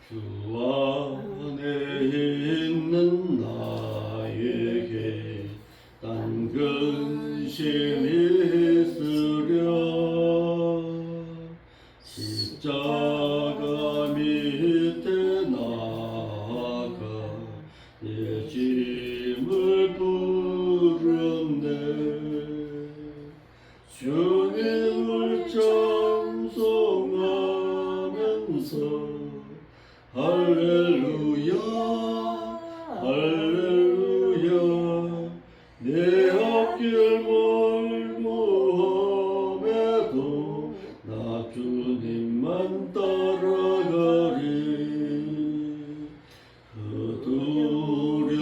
주 안에 있는 나에게 딴 근심이 있으랴 십자가 밑에 나아가 내 짐을 부르네 주님을 찬송하면서 할렐루야 할렐루야 내 앞길 멀고 험해도 나 주님만 따라가리 그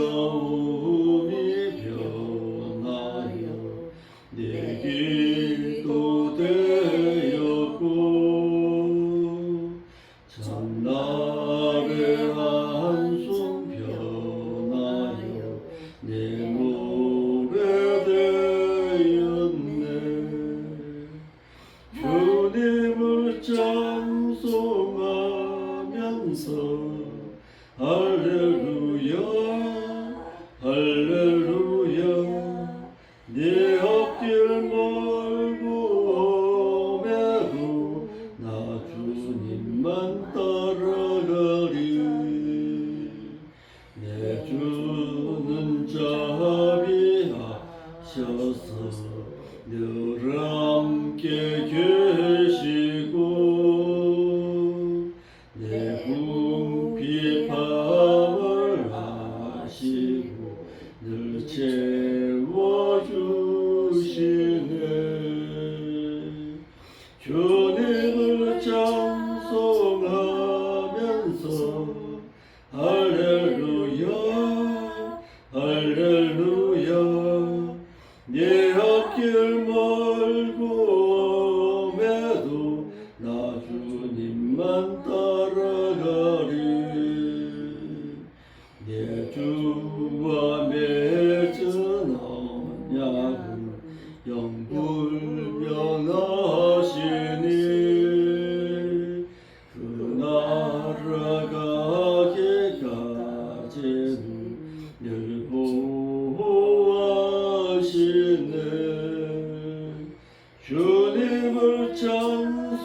두려움이 변하여 내 길도 되었고 참나의 한숨 변하여 내 노래 되었네 주님을 찬송하면서 할렐루야 할렐루야 내 앞길 멀고 험해도 나 주님만 따라가리 내 주는 자비하셔서 늘 함께 계시고 내 궁핍함을 아시고 늘 채워주시네 주님을 찬송하면서 할렐루야 할렐루야 내 앞길 멀고 험해도 나 주님만 따라가리 내 주와 맺은 언약은 영불변하시니 그 나라가기까지는 늘 보호하시네 주님을 찬송하면서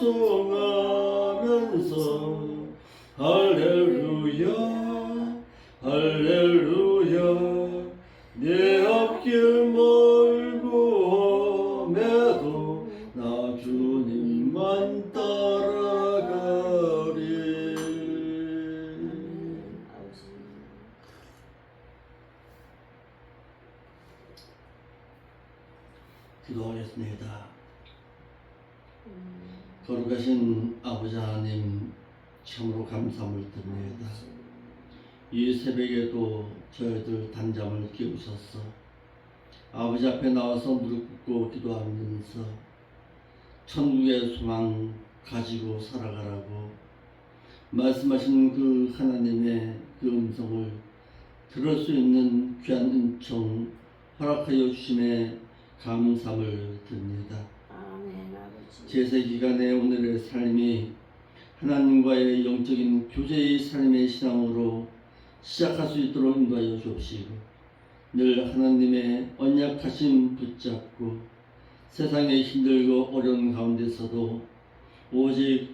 할렐루야 할렐루야 내 앞길 멀고 험해도 나 주님만 따라가리 기도하겠습니다. 거룩하신 아버지 하나님 참으로 감사함을 드립니다. 이 새벽에도 저희들 단잠을 깨우셔서 아버지 앞에 나와서 무릎 꿇고 기도하면서 천국의 소망 가지고 살아가라고 말씀하신 그 하나님의 그 음성을 들을 수 있는 귀한 은총 허락하여 주심에 감사함을 드립니다. 제세 기간의 오늘의 삶이 하나님과의 영적인 교제의 삶의 신앙으로 시작할 수 있도록 인도하여 주옵시고 늘 하나님의 언약하심 붙잡고 세상의 힘들고 어려운 가운데서도 오직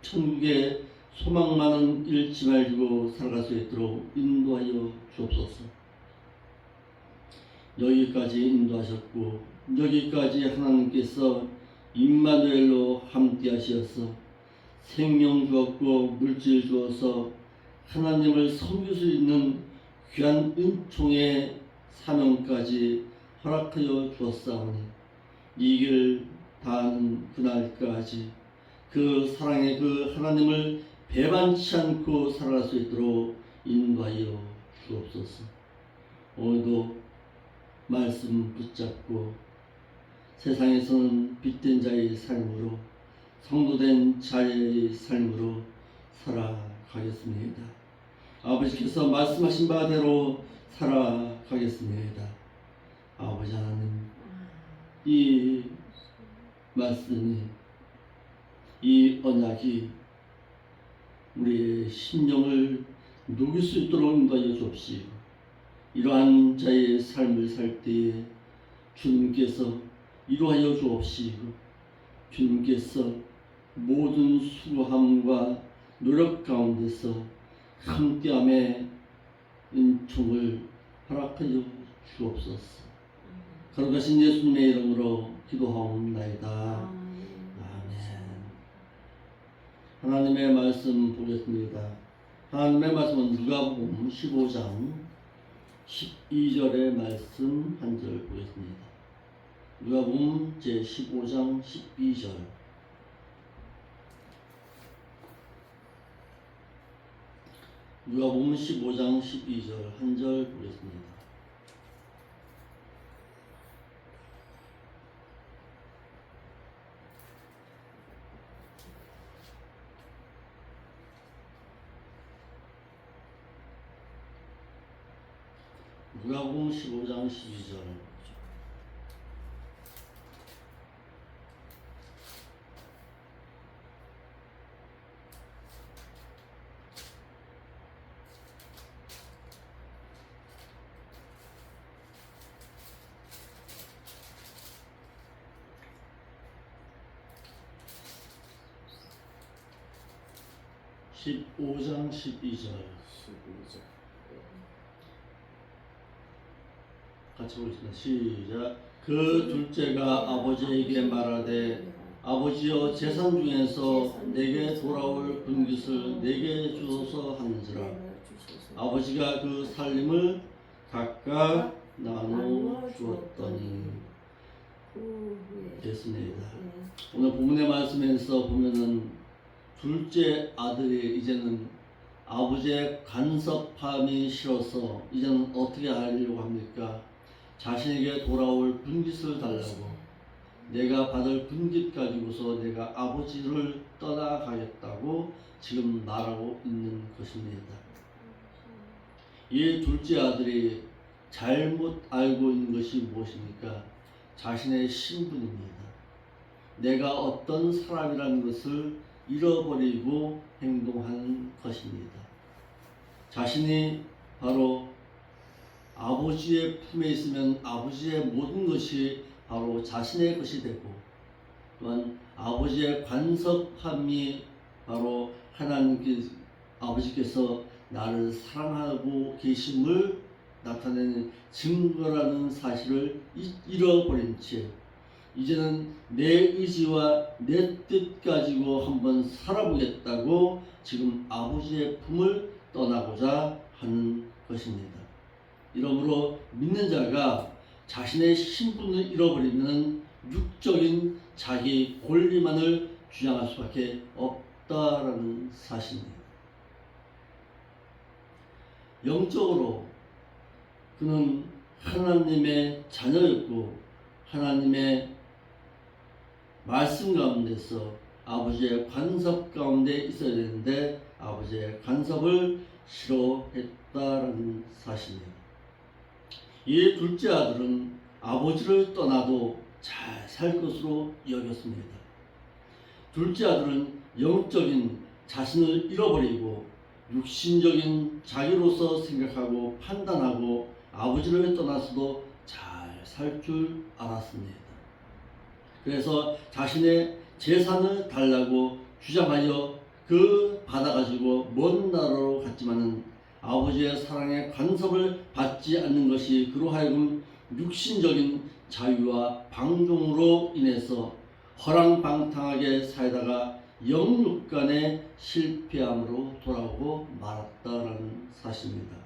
천국의 소망만은 잃지 말고 살아갈 수 있도록 인도하여 주옵소서. 여기까지 인도하셨고 여기까지 하나님께서 임마누엘로 함께 하시어서 생명 주었고 물질 주어서 하나님을 섬길 수 있는 귀한 은총의 사명까지 허락하여 주었사오니 이 길 다하는 그날까지 그 사랑의 그 하나님을 배반치 않고 살아갈 수 있도록 인도하여 주옵소서. 오늘도 말씀 붙잡고 세상에서는 빛된 자의 삶으로 성도된 자의 삶으로 살아가겠습니다. 아버지께서 말씀하신 바대로 살아가겠습니다. 아버지 하나님, 이 말씀이, 이 언약이 우리의 심령을 녹일 수 있도록 인도하여 주옵시고, 이러한 자의 삶을 살 때에 주님께서 이루하여 주옵시고, 주님께서 모든 수고함과 노력 가운데서 함께함의 은총을 허락하여 주옵소서. 거룩하신 예수님의 이름으로 기도하옵나이다. 아멘. 하나님의 말씀 보겠습니다. 하나님의 말씀은 누가복음 15장 12절의 말씀 한 절 보겠습니다. 누가복음 제15장 12절. 누가복음 15장 12절 한 절 보겠습니다. 누가복음 15장 12절. (15장 12절) 같이 보겠습니다. 시작. 그 둘째가 아버지에게 말하되 아버지여 재산 중에서 내게 돌아올 분깃을 내게 주소서 하는지라. 아버지가 그 살림을 각각 나누어 주었더니. 됐습니다. 오늘 본문의 말씀에서 보면은 둘째 아들이 이제는 아버지의 간섭함이 싫어서 이제는 어떻게 하려고 합니까? 자신에게 돌아올 분깃을 달라고, 내가 받을 분깃 가지고서 내가 아버지를 떠나가겠다고 지금 말하고 있는 것입니다. 이 둘째 아들이 잘못 알고 있는 것이 무엇입니까? 자신의 신분입니다. 내가 어떤 사람이라는 것을 잃어버리고 행동하는 것입니다. 자신이 바로 아버지의 품에 있으면 아버지의 모든 것이 바로 자신의 것이 되고, 또한 아버지의 간섭함이 바로 하나님께 아버지께서 나를 사랑하고 계심을 나타내는 증거라는 사실을 잃어버린 채 이제는 내 의지와 내 뜻 가지고 한번 살아보겠다고 지금 아버지의 품을 떠나고자 하는 것입니다. 이러므로 믿는 자가 자신의 신분을 잃어버리면 육적인 자기 권리만을 주장할 수밖에 없다라는 사실입니다. 영적으로 그는 하나님의 자녀였고 하나님의 말씀 가운데서 아버지의 간섭 가운데 있어야 되는데 아버지의 간섭을 싫어했다라는 사실입니다. 이 둘째 아들은 아버지를 떠나도 잘 살 것으로 여겼습니다. 둘째 아들은 영적인 자신을 잃어버리고 육신적인 자기로서 생각하고 판단하고 아버지를 떠나서도 잘 살 줄 알았습니다. 그래서 자신의 재산을 달라고 주장하여 그 받아가지고 먼 나라로 갔지만은 아버지의 사랑의 간섭을 받지 않는 것이 그로 하여금 육신적인 자유와 방종으로 인해서 허랑방탕하게 살다가 영육간의 실패함으로 돌아오고 말았다라는 사실입니다.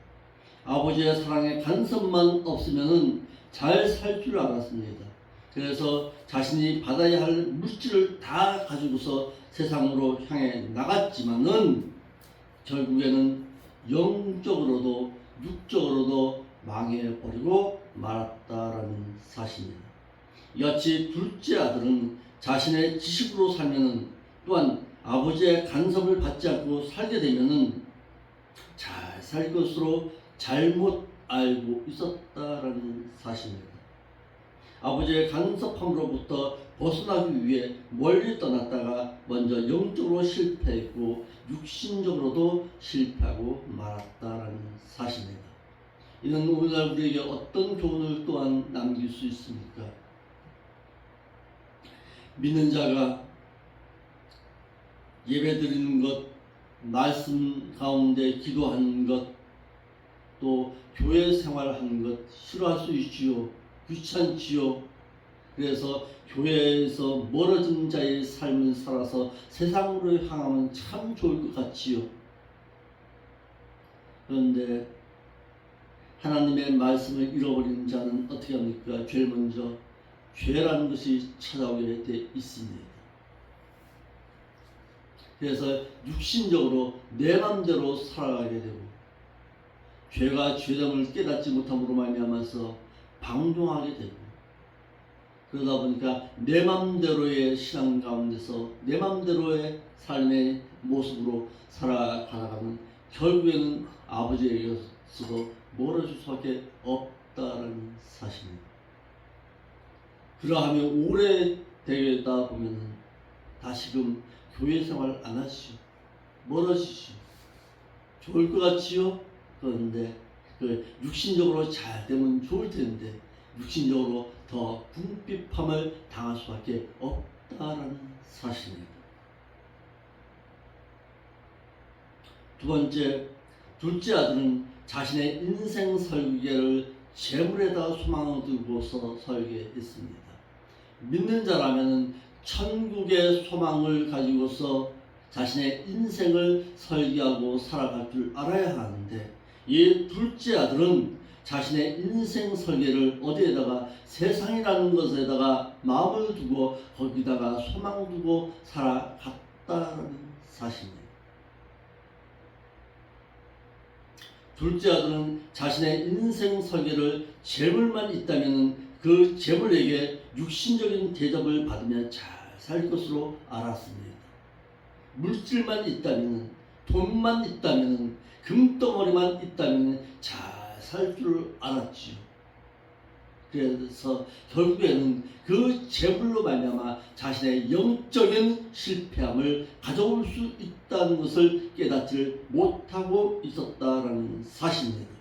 아버지의 사랑의 간섭만 없으면은 잘 살 줄 알았습니다. 그래서 자신이 받아야 할 물질을 다 가지고서 세상으로 향해 나갔지만은 결국에는 영적으로도 육적으로도 망해버리고 말았다라는 사실입니다. 이같이 둘째 아들은 자신의 지식으로 살면은 또한 아버지의 간섭을 받지 않고 살게 되면은 잘 살 것으로 잘못 알고 있었다라는 사실입니다. 아버지의 간섭함으로부터 벗어나기 위해 멀리 떠났다가 먼저 영적으로 실패했고 육신적으로도 실패하고 말았다라는 사실입니다. 이는 오늘날 우리에게 어떤 교훈을 또한 남길 수 있습니까? 믿는 자가 예배드리는 것, 말씀 가운데 기도하는 것, 또 교회 생활하는 것 싫어할 수 있지요. 귀찮지요. 그래서 교회에서 멀어진 자의 삶을 살아서 세상으로 향하면 참 좋을 것 같지요. 그런데 하나님의 말씀을 잃어버린 자는 어떻게 합니까? 제일 먼저 죄라는 것이 찾아오게 돼 있습니다. 그래서 육신적으로 내 맘대로 살아가게 되고 죄가 죄됨을 깨닫지 못함으로 말미암아서 방종하게 되고 그러다 보니까 내 맘대로의 신앙 가운데서 내 맘대로의 삶의 모습으로 살아가다가는 결국에는 아버지에게서도 멀어질 수밖에 없다는 사실입니다. 그러하면 오래 되다 보면 다시금 교회 생활 안 하시오. 멀어지시오. 좋을 것 같지요? 그런데 그 육신적으로 잘 되면 좋을 텐데 육신적으로 더 궁핍함을 당할 수밖에 없다라는 사실입니다. 두 번째, 둘째 아들은 자신의 인생 설계를 재물에다가 소망을 두고서 설계했습니다. 믿는 자라면 천국의 소망을 가지고서 자신의 인생을 설계하고 살아갈 줄 알아야 하는데 이 둘째 아들은 자신의 인생 설계를 어디에다가 세상이라는 것에다가 마음을 두고 거기다가 소망 두고 살아갔다는 사실입니다. 둘째 아들은 자신의 인생 설계를 재물만 있다면 그 재물에게 육신적인 대접을 받으며 잘 살 것으로 알았습니다. 물질만 있다면, 돈만 있다면, 금덩어리만 있다면 잘 살 줄 알았지요. 그래서 결국에는 그 재물로 말미암아 자신의 영적인 실패함을 가져올 수 있다는 것을 깨닫지를 못하고 있었다라는 사실입니다.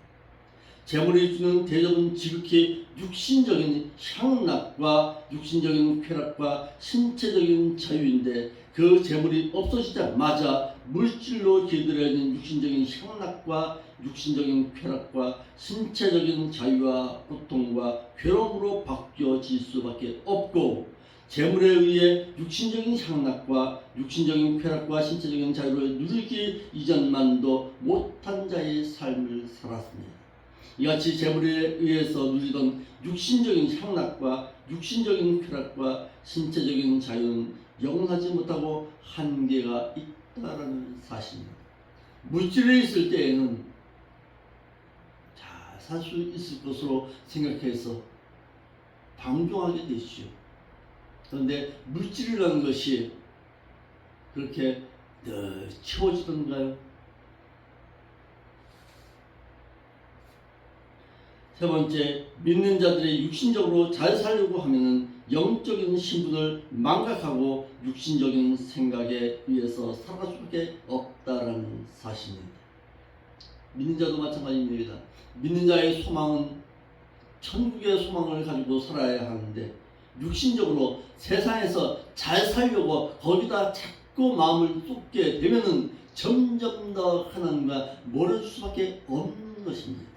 재물이 주는 대접은 지극히 육신적인 향락과 육신적인 쾌락과 신체적인 자유인데 그 재물이 없어지자마자 물질로 길들여진 육신적인 향락과 육신적인 쾌락과 신체적인 자유와 고통과 괴로움으로 바뀌어질 수밖에 없고 재물에 의해 육신적인 향락과 육신적인 쾌락과 신체적인 자유를 누리기 이전만도 못한 자의 삶을 살았습니다. 이같이 재물에 의해서 누리던 육신적인 향락과 육신적인 쾌락과 신체적인 자유는 영원하지 못하고 한계가 있다는 사실입니다. 물질에 있을 때에는 잘 살 수 있을 것으로 생각해서 방종하게 되시오. 그런데 물질이라는 것이 그렇게 늘 채워지던가요? 세 번째, 믿는 자들이 육신적으로 잘 살려고 하면 영적인 신분을 망각하고 육신적인 생각에 의해서 살아갈 수밖에 없다라는 사실입니다. 믿는 자도 마찬가지입니다. 믿는 자의 소망은 천국의 소망을 가지고 살아야 하는데 육신적으로 세상에서 잘 살려고 거기다 자꾸 마음을 쏟게 되면은 점점 더 하나님과 멀어질 수밖에 없는 것입니다.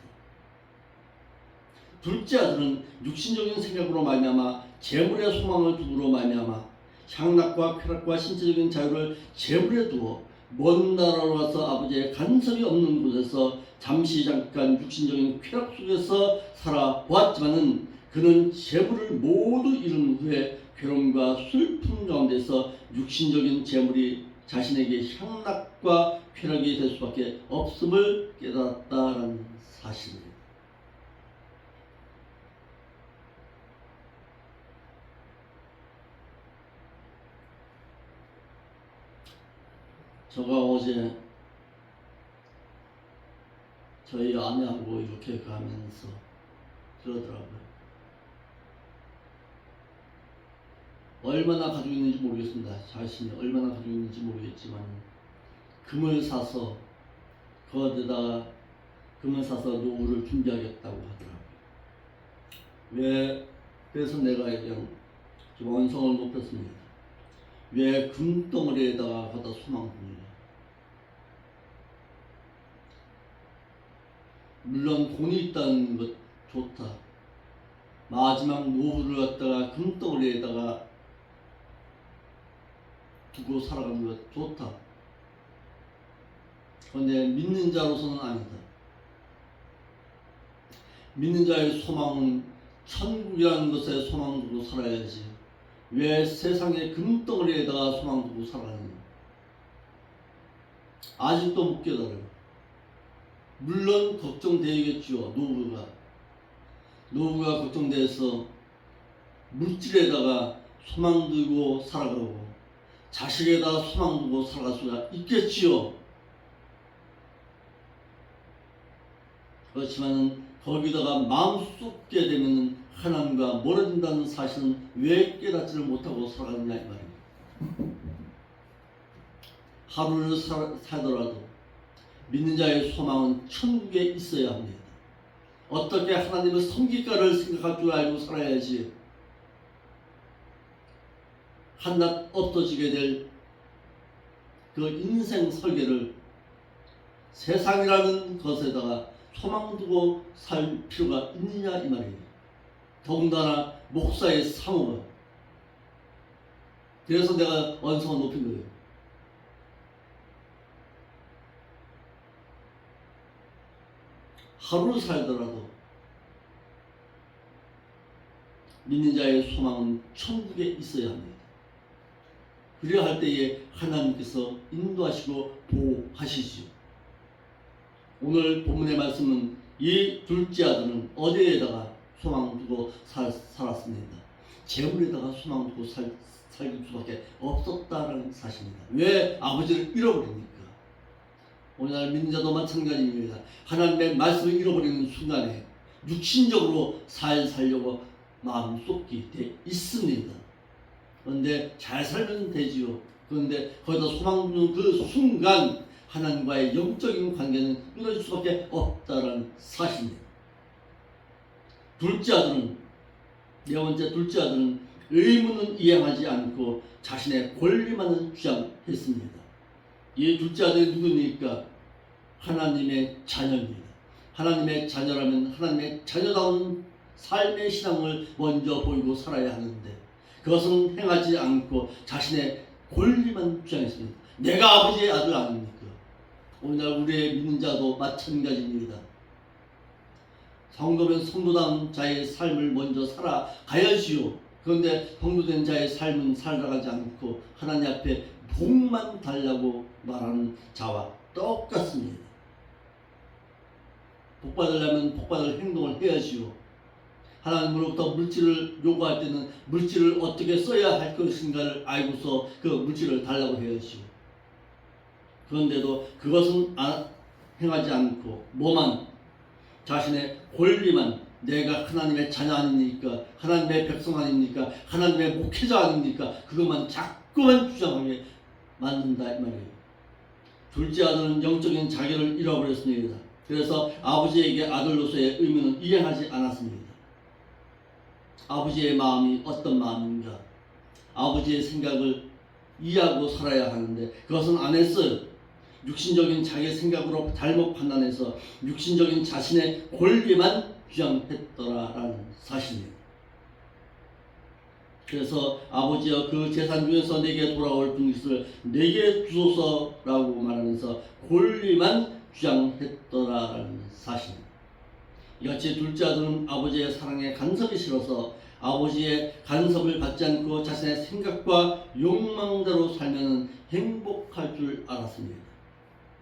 둘째 아들은 육신적인 생각으로 말미암아 재물의 소망을 두므로 말미암아 향락과 쾌락과 신체적인 자유를 재물에 두어 먼 나라로 가서 아버지의 간섭이 없는 곳에서 잠깐 육신적인 쾌락 속에서 살아보았지만은 그는 재물을 모두 잃은 후에 괴로움과 슬픔 가운데서 육신적인 재물이 자신에게 향락과 쾌락이 될 수밖에 없음을 깨달았다는 사실입니다. 제가 어제 저희 아내하고 이렇게 가면서 그러더라고요. 얼마나 가지고 있는지 모르겠습니다. 자신이 얼마나 가지고 있는지 모르겠지만 금을 사서 거기다가 금을 사서 노후를 준비하겠다고 하더라고요. 왜? 그래서 내가 그냥 좀 언성을 높였습니다. 왜 금덩어리에다가 거기다 소망을 두느냐. 물론 돈이 있다는 것 좋다. 마지막 노후를 갖다가 금덩어리에다가 두고 살아가는 것 좋다. 그런데 믿는 자로서는 아니다. 믿는 자의 소망은 천국이라는 것에 소망 두고 살아야지. 왜 세상의 금덩어리에다가 소망 두고 살아가느냐. 아직도 못 깨달아요. 물론 걱정되겠죠. 노후가 걱정돼서 물질에다가 소망 두고 살아가고 자식에다가 소망 두고 살아갈 수가 있겠지요. 그렇지만 거기다가 마음 쏟게 되면 하나님과 멀어진다는 사실은 왜 깨닫지를 못하고 살아가느냐 이 말입니다. 하루를 살더라도 믿는 자의 소망은 천국에 있어야 합니다. 어떻게 하나님을 섬길까를 생각할 줄 알고 살아야지 한낱 없어지게 될 그 인생 설계를 세상이라는 것에다가 소망 두고 살 필요가 있느냐 이 말이에요. 더군다나 목사의 사모가. 그래서 내가 언성을 높인 거예요. 하루 살더라도 믿는 자의 소망은 천국에 있어야 합니다. 그래야 할 때에 하나님께서 인도하시고 보호하시지요. 오늘 본문의 말씀은 이 둘째 아들은 어디에다가 소망 두고 살았습니다. 재물에다가 소망 두고 살길 수밖에 없었다는 사실입니다. 왜? 아버지를 잃어버리니까. 오늘날 믿는 자도 마찬가지입니다. 하나님의 말씀을 잃어버리는 순간에 육신적으로 살려고 마음 쏟게 돼 있습니다. 그런데 잘 살면 되지요. 그런데 거기다 소망 두는 그 순간 하나님과의 영적인 관계는 끊어질 수밖에 없다는 사실입니다. 네 번째 둘째 아들은 의무는 이행하지 않고 자신의 권리만을 주장했습니다. 이 둘째 아들이 누구니까? 하나님의 자녀입니다. 하나님의 자녀라면 하나님의 자녀다운 삶의 신앙을 먼저 보이고 살아야 하는데 그것은 행하지 않고 자신의 권리만 주장했습니다. 내가 아버지의 아들 아닙니까? 오늘날 우리의 믿는 자도 마찬가지입니다. 성도면 성도다운 자의 삶을 먼저 살아가야지요. 그런데 성도된 자의 삶은 살아가지 않고 하나님 앞에 복만 달라고 말하는 자와 똑같습니다. 복받으려면 복받을 행동을 해야지요. 하나님으로부터 물질을 요구할 때는 물질을 어떻게 써야 할 것인가를 알고서 그 물질을 달라고 해야지요. 그런데도 그것은 행하지 않고 뭐만 자신의 권리만 내가 하나님의 자녀 아닙니까? 하나님의 백성 아닙니까? 하나님의 목회자 아닙니까? 그것만 자꾸만 주장하게 만든다 이 말이에요. 둘째 아들은 영적인 자기를 잃어버렸습니다. 그래서 아버지에게 아들로서의 의무는 이행하지 않았습니다. 아버지의 마음이 어떤 마음인가? 아버지의 생각을 이해하고 살아야 하는데 그것은 안 했어요. 육신적인 자기의 생각으로 잘못 판단해서 육신적인 자신의 권리만 주장했더라라는 사실입니다. 그래서 아버지여 그 재산 중에서 내게 돌아올 분깃을 내게 주소서라고 말하면서 권리만 주장했더라라는 사실입니다. 이같이 둘째 아들은 아버지의 사랑에 간섭이 싫어서 아버지의 간섭을 받지 않고 자신의 생각과 욕망대로 살면 행복할 줄 알았습니다.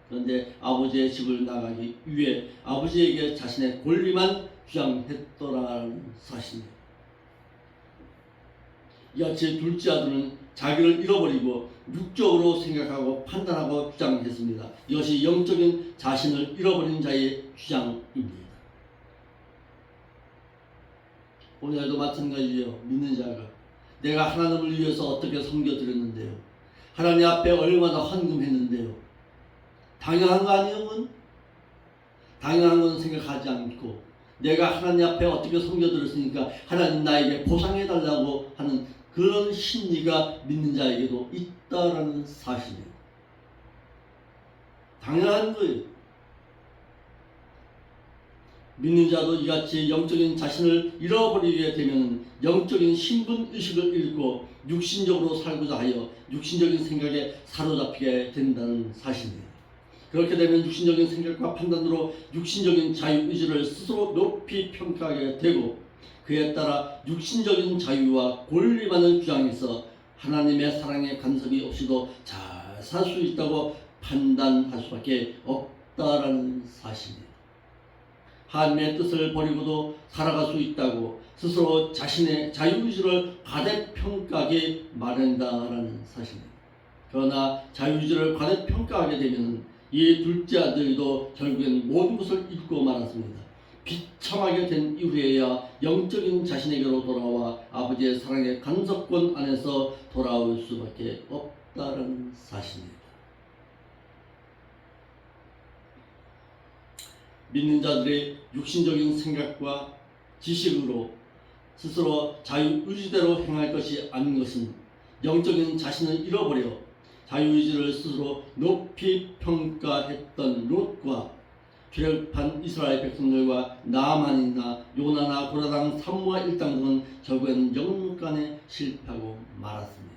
그런데 아버지의 집을 나가기 위해 아버지에게 자신의 권리만 주장했더라는 사실입니다. 이같이 둘째 아들은 자기를 잃어버리고 육적으로 생각하고 판단하고 주장했습니다. 이것이 영적인 자신을 잃어버린 자의 주장입니다. 오늘도 마찬가지예요. 믿는 자가 내가 하나님을 위해서 어떻게 섬겨드렸는데요. 하나님 앞에 얼마나 헌금했는데요. 당연한 거 아니에요? 그건? 당연한 건 생각하지 않고 내가 하나님 앞에 어떻게 섬겨드렸으니까 하나님 나에게 보상해달라고 하는 그런 심리가 믿는 자에게도 있다라는 사실이에요. 당연한 거예요. 믿는 자도 이같이 영적인 자신을 잃어버리게 되면 영적인 신분의식을 잃고 육신적으로 살고자 하여 육신적인 생각에 사로잡히게 된다는 사실입니다. 그렇게 되면 육신적인 생각과 판단으로 육신적인 자유의지를 스스로 높이 평가하게 되고 그에 따라 육신적인 자유와 권리만을 주장해서 하나님의 사랑의 간섭이 없이도 잘 살 수 있다고 판단할 수밖에 없다라는 사실입니다. 하나님의 뜻을 버리고도 살아갈 수 있다고 스스로 자신의 자유의지를 과대평가하게 마련이다라는 사실입니다. 그러나 자유의지를 과대평가하게 되면 이 둘째 아들도 결국엔 모든 것을 잃고 말았습니다. 비참하게 된 이후에야 영적인 자신에게로 돌아와 아버지의 사랑의 간섭권 안에서 돌아올 수밖에 없다는 사실입니다. 믿는 자들의 육신적인 생각과 지식으로 스스로 자유의지대로 행할 것이 아닌 것은 영적인 자신을 잃어버려 자유의지를 스스로 높이 평가했던 롯과 출애굽한 이스라엘 백성들과 나아만이나 요나나 고라당 삼무와 일당 등은 결국에는 영문간에 실패하고 말았습니다.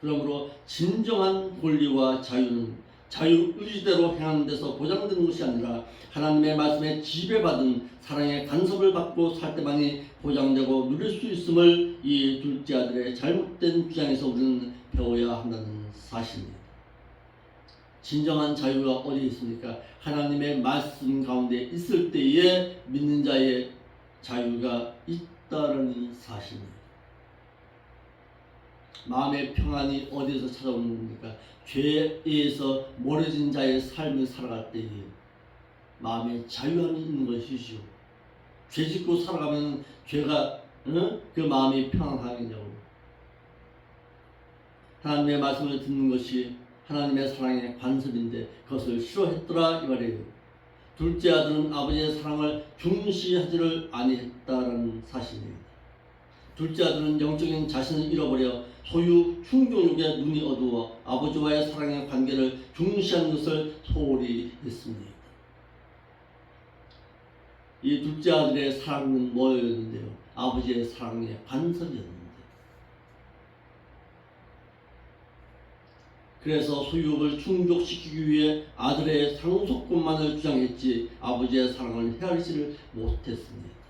그러므로 진정한 권리와 자유는 자유의지대로 행하는 데서 보장되는 것이 아니라 하나님의 말씀에 지배받은 사랑의 간섭을 받고 살 때만이 보장되고 누릴 수 있음을 이 둘째 아들의 잘못된 주장에서 우리는 배워야 한다는 사실입니다. 진정한 자유가 어디 있습니까? 하나님의 말씀 가운데 있을 때에 믿는 자의 자유가 있다는 사실입니다. 마음의 평안이 어디에서 찾아오는 겁니까? 죄에서 멀어진 자의 삶을 살아갈 때에 마음의 자유함이 있는 것이죠. 죄 짓고 살아가면 죄가 그 마음이 평안하겠냐고. 하나님의 말씀을 듣는 것이 하나님의 사랑의 관습인데 그것을 싫어했더라 이 말이에요. 둘째 아들은 아버지의 사랑을 중시하지를 아니했다라는 사실입니다. 둘째 아들은 영적인 자신을 잃어버려 소유 충동욕에 눈이 어두워 아버지와의 사랑의 관계를 중시하는 것을 소홀히 했습니다. 이 둘째 아들의 사랑은 뭐였는데요? 아버지의 사랑의 간섭이었는데, 그래서 소유욕을 충족시키기 위해 아들의 상속권만을 주장했지 아버지의 사랑을 헤아리지를 못했습니다.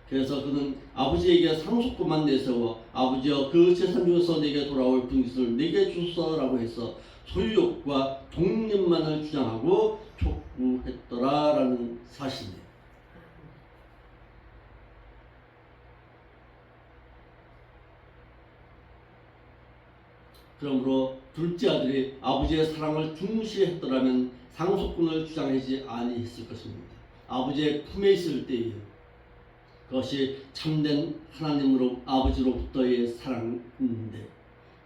그래서 그는 아버지에게 상속권만 내세워 아버지여 그 재산 중에서 내게 돌아올 분깃을 내게 주소서라고 해서 소유욕과 독립만을 주장하고 촉구했더라라는 사실입니다. 그러므로 둘째 아들이 아버지의 사랑을 중시했더라면 상속권을 주장하지 아니했을 것입니다. 아버지의 품에 있을 때에 그것이 참된 하나님으로 아버지로부터의 사랑인데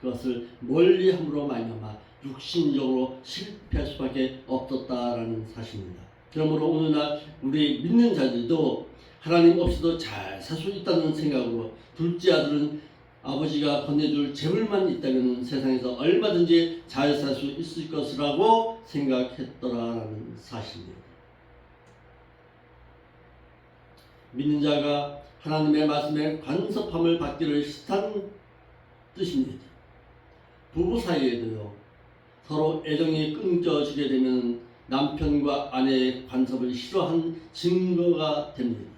그것을 멀리함으로 말미암아 육신적으로 실패할 수밖에 없었다라는 사실입니다. 그러므로 오늘날 우리 믿는 자들도 하나님 없이도 잘 살 수 있다는 생각으로 둘째 아들은 아버지가 건네줄 재물만 있다면 세상에서 얼마든지 잘 살 수 있을 것이라고 생각했더라라는 사실입니다. 믿는 자가 하나님의 말씀에 간섭함을 받기를 싫다는 뜻입니다. 부부 사이에도요, 서로 애정이 끊겨지게 되면 남편과 아내의 간섭을 싫어한 증거가 됩니다.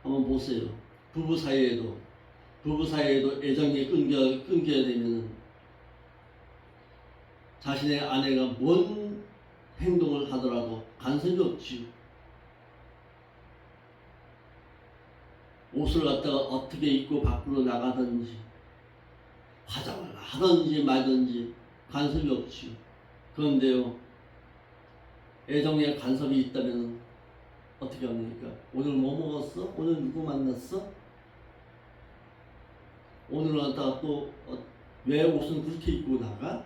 한번 보세요. 부부 사이에도 애정이 끊겨야 되면 자신의 아내가 뭔 행동을 하더라도 간섭이 없지요. 옷을 갖다가 어떻게 입고 밖으로 나가든지 화장을 하든지 말든지 간섭이 없지요. 그런데요, 애정에 간섭이 있다면 어떻게 합니까? 오늘 뭐 먹었어? 오늘 누구 만났어? 오늘은 갖다가 또 왜 옷은 그렇게 입고 나가?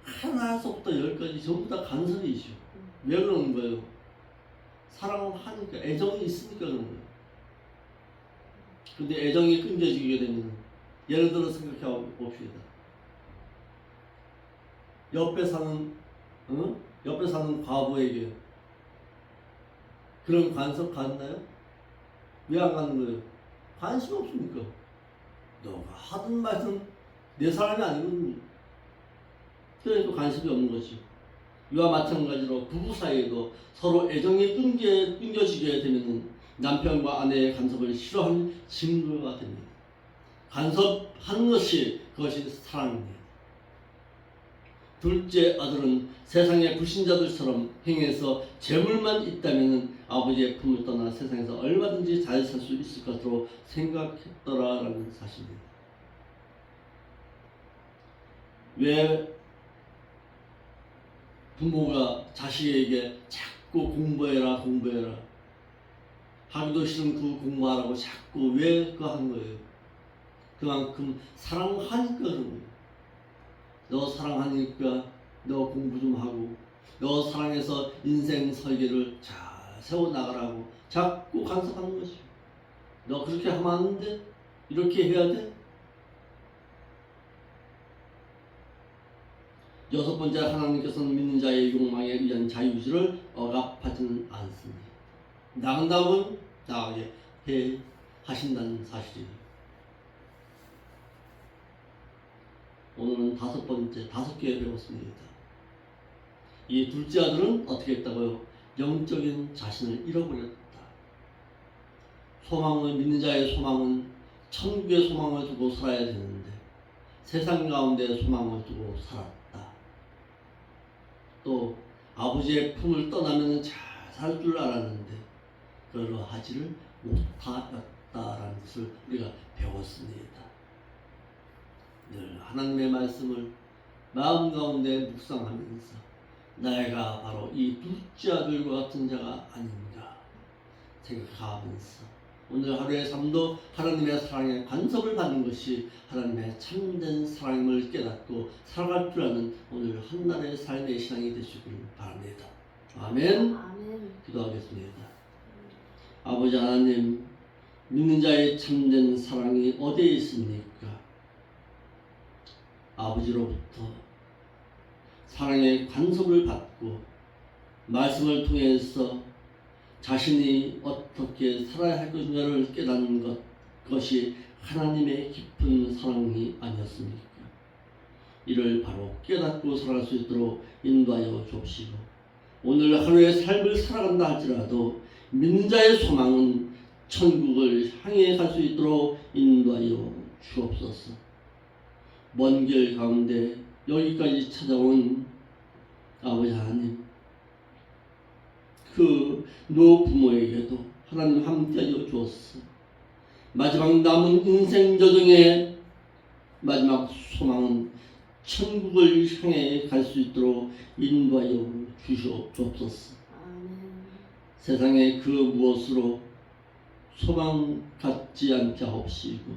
하나서부터 열까지 전부 다 간섭이죠. 왜 그러는 거예요? 사랑을 하니까, 애정이 있으니까 그런 거예요. 근데 애정이 끊겨지게 되면, 예를 들어 생각해 봅시다. 옆에 사는 과부에게 그런 간섭 갖나요? 왜 안 갖는 거예요? 관심 없으니까. 너가 하든 말든 내 사람이 아니거든요. 그러니까 관심이 없는 거지. 이와 마찬가지로 부부 사이에도 서로 애정이 끊겨지게 되면 남편과 아내의 간섭을 싫어하는 증거가 됩니다. 간섭하는 그것이 사랑입니다. 둘째 아들은 세상의 불신자들처럼 행해서 재물만 있다면 아버지의 품을 떠나 세상에서 얼마든지 잘 살 수 있을 것으로 생각했더라라는 사실입니다. 왜 부모가 자식에게 자꾸 공부해라 하기도 싫은 그 공부하라고 자꾸 왜 그거 한 거예요? 그만큼 사랑하니까 그런 거예요. 너 사랑하니까 너 공부 좀 하고, 너 사랑해서 인생 설계를 잘 세워나가라고 자꾸 간섭하는 것이죠. 너 그렇게 하면 안 돼? 이렇게 해야 돼? 여섯 번째, 하나님께서는 믿는 자의 욕망에 의한 자유의지를 억압하지는 않습니다. 나간다면 나가게 해 하신다는 사실이에요. 오늘은 다섯 개 배웠습니다. 이 둘째 아들은 어떻게 했다고요? 영적인 자신을 잃어버렸다. 믿는 자의 소망은 천국의 소망을 두고 살아야 되는데 세상 가운데 소망을 두고 살았다. 또 아버지의 품을 떠나면 잘 살 줄 알았는데 그러하지를 못하였다라는 것을 우리가 배웠습니다. 늘 하나님의 말씀을 마음 가운데 묵상하면서 내가 바로 이 둘째 아들과 같은 자가 아닌가 생각하면서 오늘 하루의 삶도 하나님의 사랑에 간섭을 받는 것이 하나님의 참된 사랑임을 깨닫고 살아갈 줄 아는 오늘 한날의 삶의 신앙이 되시길 바랍니다. 아멘. 기도하겠습니다. 아버지 하나님, 믿는 자의 참된 사랑이 어디에 있습니까? 아버지로부터 사랑의 간섭을 받고 말씀을 통해서 자신이 어떻게 살아야 할 것인가를 깨닫는 것이 하나님의 깊은 사랑이 아니었습니까? 이를 바로 깨닫고 살아갈 수 있도록 인도하여 주옵시고 오늘 하루의 삶을 살아간다 할지라도 믿는 자의 소망은 천국을 향해 갈 수 있도록 인도하여 주옵소서. 먼 길 가운데 여기까지 찾아온 아버지 하나님, 그 노부모에게도 하나님 함께하여 주었어. 마지막 남은 인생 여정의 마지막 소망은 천국을 향해 갈 수 있도록 인도하여 주시옵소서. 세상의 그 무엇으로 소망 갖지 않게 하옵시고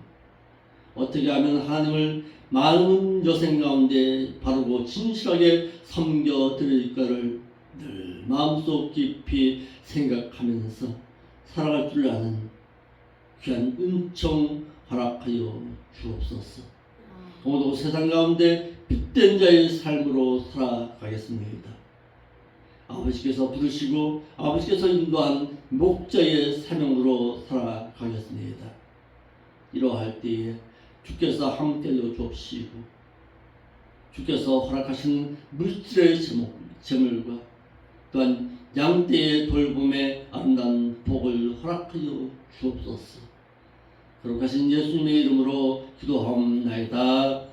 어떻게 하면 하나님을 많은 여생 가운데 바르고 진실하게 섬겨드릴까를 늘 마음속 깊이 생각하면서 살아갈 줄 아는 귀한 은총 허락하여 주옵소서. 오늘도 세상 가운데 빛된 자의 삶으로 살아가겠습니다. 아버지께서 부르시고 아버지께서 인도한 목자의 사명으로 살아가겠습니다. 이러할 때에 주께서 함께하여 주옵시고 주께서 허락하신 물질의 재물과 또한 양떼의 돌봄에 아름다운 복을 허락하여 주옵소서. 거룩하신 예수님의 이름으로 기도하옵나이다.